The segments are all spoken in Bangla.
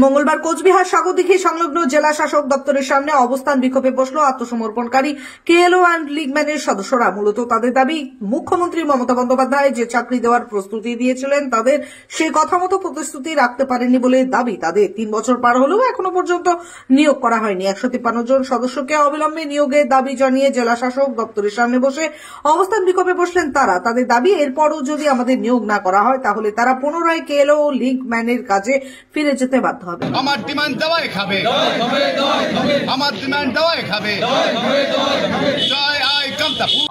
মঙ্গলবার কোচবিহার সাগরদিঘি সংলগ্ন জেলা শাসক দপ্তরের সামনে অবস্থান বিক্ষোভে বসল আত্মসমর্পণকারী কেএলও অ্যান্ড লিগম্যানের সদস্যরা। মূলত তাদের দাবি, মুখ্যমন্ত্রী মমতা বন্দ্যোপাধ্যায় যে চাকরি দেওয়ার প্রস্তুতি দিয়েছিলেন তাদের সেই কথা মতো প্রতিশ্রুতি রাখতে পারেননি বলে দাবি তাদের। 3 বছর পার হলেও এখনো পর্যন্ত নিয়োগ করা হয়নি। 153 জন সদস্যকে অবিলম্বে নিয়োগের দাবি জানিয়ে জেলা শাসক দপ্তরের সামনে বসে অবস্থান বিক্ষোভে বসলেন তারা। তাদের দাবি, এরপরও যদি আমাদের নিয়োগ না করা হয় তাহলে তারা পুনরায় কেএলও ও লিগম্যানের কাজে ফিরে যেতে বাধ্য হবে। আমার ডিমান্ড দেওয়াই খাবে, আমার ডিমান্ড দেওয়াই খাবে।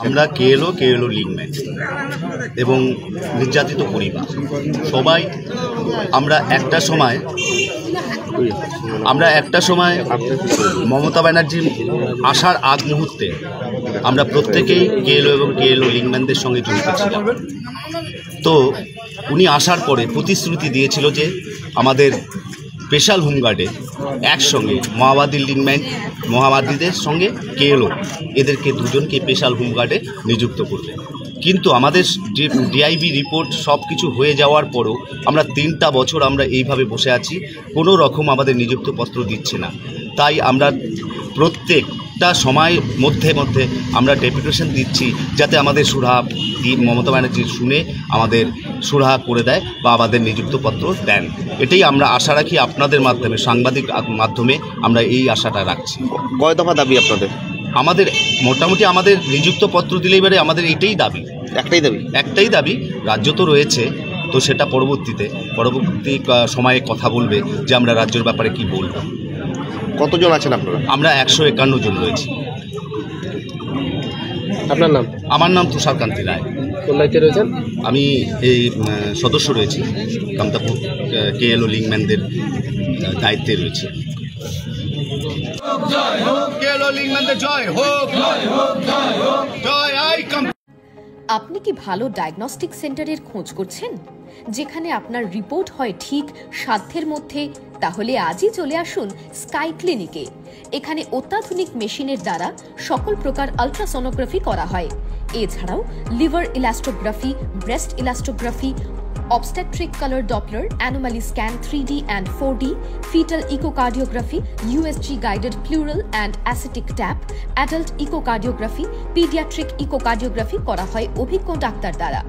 আমরা কেএলও লিগম্যান এবং নির্যাতিত পরিবার সবাই আমরা একটা সময় মমতা ব্যানার্জির আসার আগ মুহূর্তে আমরা প্রত্যেকেই কেএলও লিগম্যানদের সঙ্গে জড়িত ছিলাম। তো উনি আসার পরে প্রতিশ্রুতি দিয়েছিল যে আমাদের স্পেশাল হোমগার্ডে একসঙ্গে মাওবাদীদের সঙ্গে কেএলও এদেরকে দুজনকে স্পেশাল হোমগার্ডে নিযুক্ত করবে। কিন্তু আমাদের যে ডিআইবি রিপোর্ট সব কিছু হয়ে যাওয়ার পরও আমরা 3টা বছর আমরা এইভাবে বসে আছি, কোনো রকম আমাদের নিযুক্তপত্র দিচ্ছে না। তাই আমরা প্রত্যেকটা সময় মধ্যে আমরা ডেপুটেশন দিচ্ছি যাতে আমাদের সুরাহা মমতা ব্যানার্জি শুনে আমাদের সুরাহা করে দেয় বা আমাদের নিযুক্তপত্র দেন। এটাই আমরা আশা রাখি, আপনাদের মাধ্যমে, সাংবাদিক মাধ্যমে আমরা এই আশাটা রাখছি। কয় দফা দাবি আপনাদের? আমাদের মোটামুটি আমাদের নিযুক্তপত্র দিলে এবারে আমাদের এইটাই দাবি, একটাই দাবি। রাজ্য তো রয়েছে, তো সেটা পরবর্তী সময়ে কথা বলবে যে আমরা রাজ্যের ব্যাপারে কি বলব। কতজন আছেন আপনারা? আমরা 151 জন রয়েছি। আপনার নাম? আমার নাম তুষারকান্তি রায়। কোন দায়িত্বে রয়েছেন? আমি এই সদস্য রয়েছি, কামতাপুর কেএলও লিগম্যানদের দায়িত্বে রয়েছে। আপনি কি ভালো ডায়াগনস্টিক সেন্টারের খোঁজ করছেন, যেখানে আপনার রিপোর্ট হয় ঠিক সাধ্যের মধ্যে? তাহলে আজই চলে আসুন স্কাই ক্লিনিকে। এখানে অত্যাধুনিক মেশিনের দ্বারা সকল প্রকার আলট্রাসোনোগ্রাফি করা হয়। এছাড়াও liver elastography, breast elastography, obstetric color Doppler, anomaly scan 3D and 4D, fetal echocardiography, USG guided pleural and ascitic tap, adult echocardiography, pediatric echocardiography করা হয় অভিজ্ঞ ডাক্তার দ্বারা।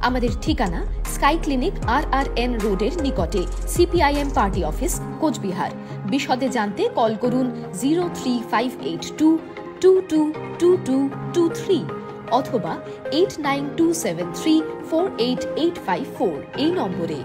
আমাদের ঠিকানা স্কাই ক্লিনিক, RRN রোডের নিকটে, CPIM পার্টি অফিস, কোচবিহার। বিশদে জানতে কল করুন 03582222223 অথবা 8927348854 এই নম্বরে।